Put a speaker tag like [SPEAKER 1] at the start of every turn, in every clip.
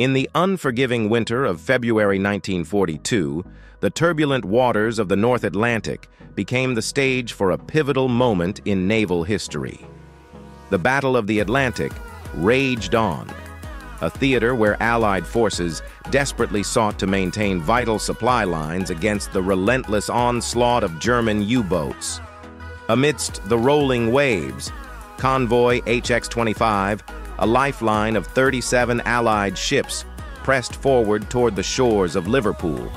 [SPEAKER 1] In the unforgiving winter of February 1942, the turbulent waters of the North Atlantic became the stage for a pivotal moment in naval history. The Battle of the Atlantic raged on, a theater where Allied forces desperately sought to maintain vital supply lines against the relentless onslaught of German U-boats. Amidst the rolling waves, convoy HX-25, a lifeline of 37 Allied ships, pressed forward toward the shores of Liverpool.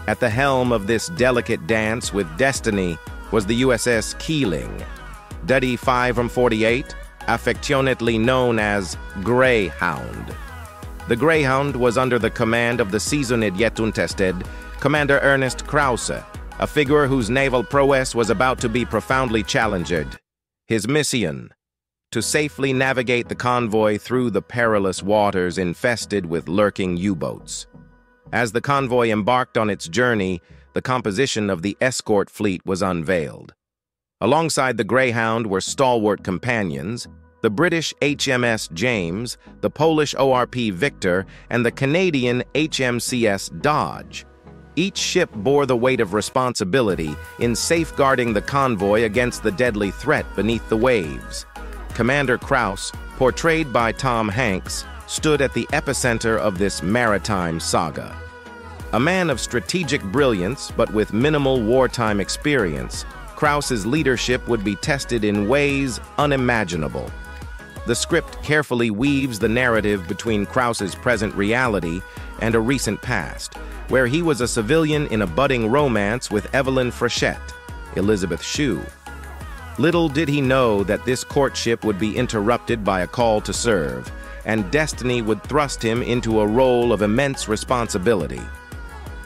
[SPEAKER 1] At the helm of this delicate dance with destiny was the USS Keeling, Duddy 5 from 48, affectionately known as Greyhound. The Greyhound was under the command of the seasoned yet untested Commander Ernest Krause, a figure whose naval prowess was about to be profoundly challenged. His mission: to safely navigate the convoy through the perilous waters infested with lurking U-boats. As the convoy embarked on its journey, the composition of the escort fleet was unveiled. Alongside the Greyhound were stalwart companions, the British HMS James, the Polish ORP Victor, and the Canadian HMCS Dodge. Each ship bore the weight of responsibility in safeguarding the convoy against the deadly threat beneath the waves. Commander Krause, portrayed by Tom Hanks, stood at the epicenter of this maritime saga. A man of strategic brilliance, but with minimal wartime experience, Krause's leadership would be tested in ways unimaginable. The script carefully weaves the narrative between Krause's present reality and a recent past, where he was a civilian in a budding romance with Evelyn Frechette, Elizabeth Shue. Little did he know that this courtship would be interrupted by a call to serve, and destiny would thrust him into a role of immense responsibility.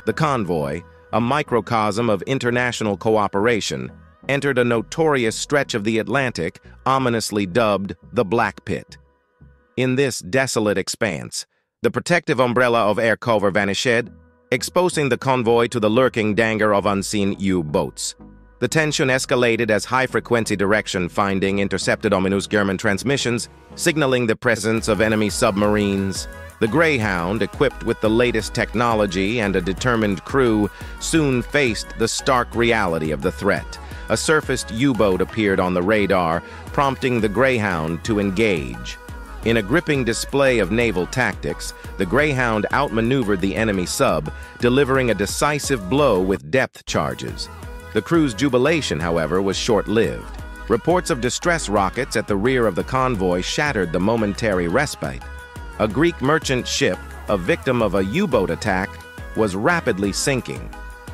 [SPEAKER 1] The convoy, a microcosm of international cooperation, entered a notorious stretch of the Atlantic ominously dubbed the Black Pit. In this desolate expanse, the protective umbrella of air cover vanished, exposing the convoy to the lurking danger of unseen U-boats. The tension escalated as high-frequency direction finding intercepted ominous German transmissions, signaling the presence of enemy submarines. The Greyhound, equipped with the latest technology and a determined crew, soon faced the stark reality of the threat. A surfaced U-boat appeared on the radar, prompting the Greyhound to engage. In a gripping display of naval tactics, the Greyhound outmaneuvered the enemy sub, delivering a decisive blow with depth charges. The crew's jubilation, however, was short-lived. Reports of distress rockets at the rear of the convoy shattered the momentary respite. A Greek merchant ship, a victim of a U-boat attack, was rapidly sinking.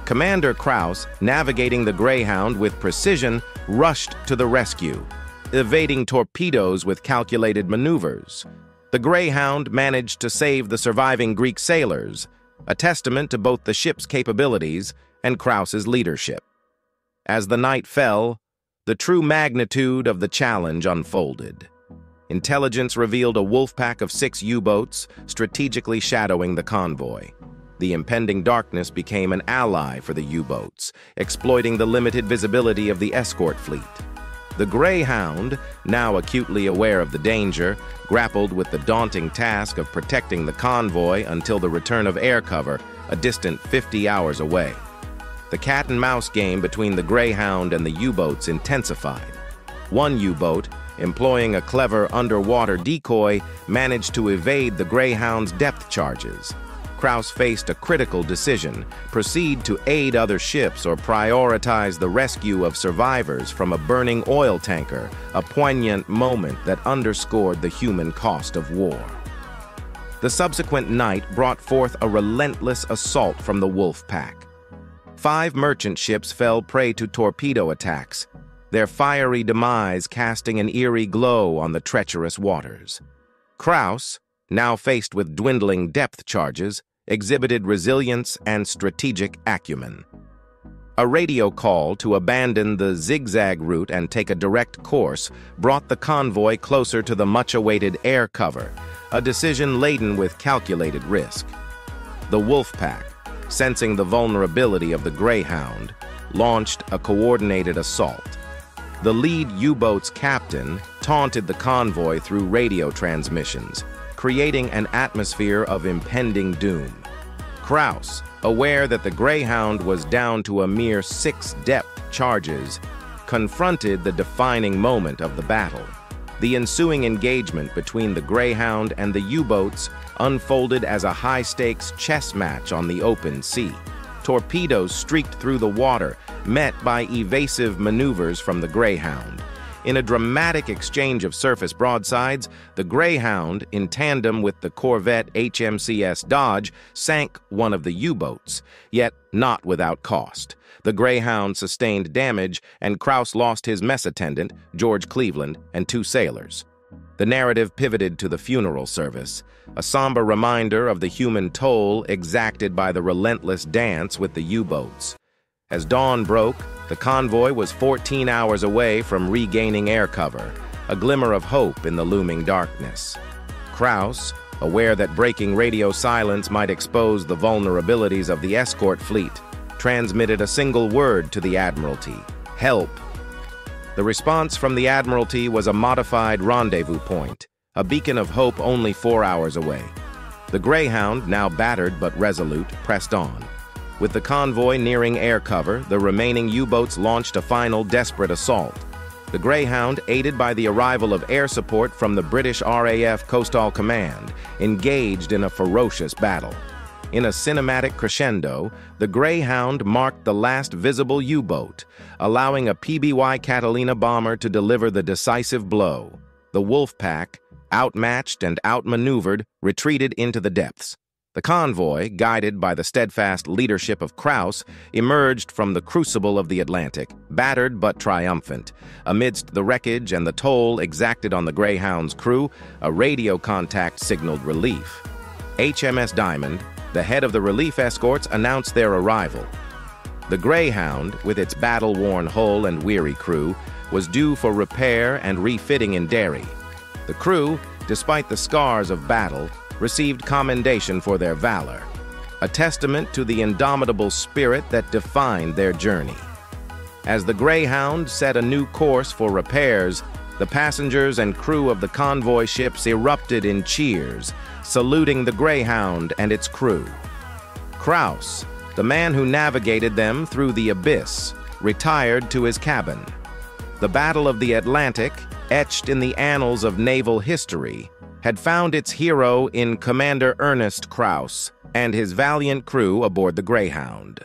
[SPEAKER 1] Commander Krause, navigating the Greyhound with precision, rushed to the rescue, evading torpedoes with calculated maneuvers. The Greyhound managed to save the surviving Greek sailors, a testament to both the ship's capabilities and Krause's leadership. As the night fell, the true magnitude of the challenge unfolded. Intelligence revealed a wolf pack of 6 U-boats strategically shadowing the convoy. The impending darkness became an ally for the U-boats, exploiting the limited visibility of the escort fleet. The Greyhound, now acutely aware of the danger, grappled with the daunting task of protecting the convoy until the return of air cover, a distant 50 hours away. The cat-and-mouse game between the Greyhound and the U-boats intensified. One U-boat, employing a clever underwater decoy, managed to evade the Greyhound's depth charges. Krause faced a critical decision: proceed to aid other ships or prioritize the rescue of survivors from a burning oil tanker, a poignant moment that underscored the human cost of war. The subsequent night brought forth a relentless assault from the wolf pack. 5 merchant ships fell prey to torpedo attacks, their fiery demise casting an eerie glow on the treacherous waters. Krause, now faced with dwindling depth charges, exhibited resilience and strategic acumen. A radio call to abandon the zigzag route and take a direct course brought the convoy closer to the much-awaited air cover, a decision laden with calculated risk. The Wolfpack, sensing the vulnerability of the Greyhound, launched a coordinated assault. The lead U-boat's captain taunted the convoy through radio transmissions, creating an atmosphere of impending doom. Krauss, aware that the Greyhound was down to a mere 6 depth charges, confronted the defining moment of the battle. The ensuing engagement between the Greyhound and the U-boats unfolded as a high-stakes chess match on the open sea. Torpedoes streaked through the water, met by evasive maneuvers from the Greyhound. In a dramatic exchange of surface broadsides, the Greyhound, in tandem with the corvette HMCS Dodge, sank one of the U-boats, yet not without cost. The Greyhound sustained damage, and Krauss lost his mess attendant, George Cleveland, and 2 sailors. The narrative pivoted to the funeral service, a somber reminder of the human toll exacted by the relentless dance with the U-boats. As dawn broke, the convoy was 14 hours away from regaining air cover, a glimmer of hope in the looming darkness. Krauss, aware that breaking radio silence might expose the vulnerabilities of the escort fleet, transmitted a single word to the Admiralty: help. The response from the Admiralty was a modified rendezvous point, a beacon of hope only 4 hours away. The Greyhound, now battered but resolute, pressed on. With the convoy nearing air cover, the remaining U-boats launched a final desperate assault. The Greyhound, aided by the arrival of air support from the British RAF Coastal Command, engaged in a ferocious battle. In a cinematic crescendo, the Greyhound marked the last visible U-boat, allowing a PBY Catalina bomber to deliver the decisive blow. The Wolfpack, outmatched and outmaneuvered, retreated into the depths. The convoy, guided by the steadfast leadership of Krauss, emerged from the crucible of the Atlantic, battered but triumphant. Amidst the wreckage and the toll exacted on the Greyhound's crew, a radio contact signaled relief. HMS Diamond, the head of the relief escorts, announced their arrival. The Greyhound, with its battle-worn hull and weary crew, was due for repair and refitting in Derry. The crew, despite the scars of battle, received commendation for their valor, a testament to the indomitable spirit that defined their journey. As the Greyhound set a new course for repairs, the passengers and crew of the convoy ships erupted in cheers, saluting the Greyhound and its crew. Krauss, the man who navigated them through the abyss, retired to his cabin. The Battle of the Atlantic, etched in the annals of naval history, had found its hero in Commander Ernest Krauss and his valiant crew aboard the Greyhound.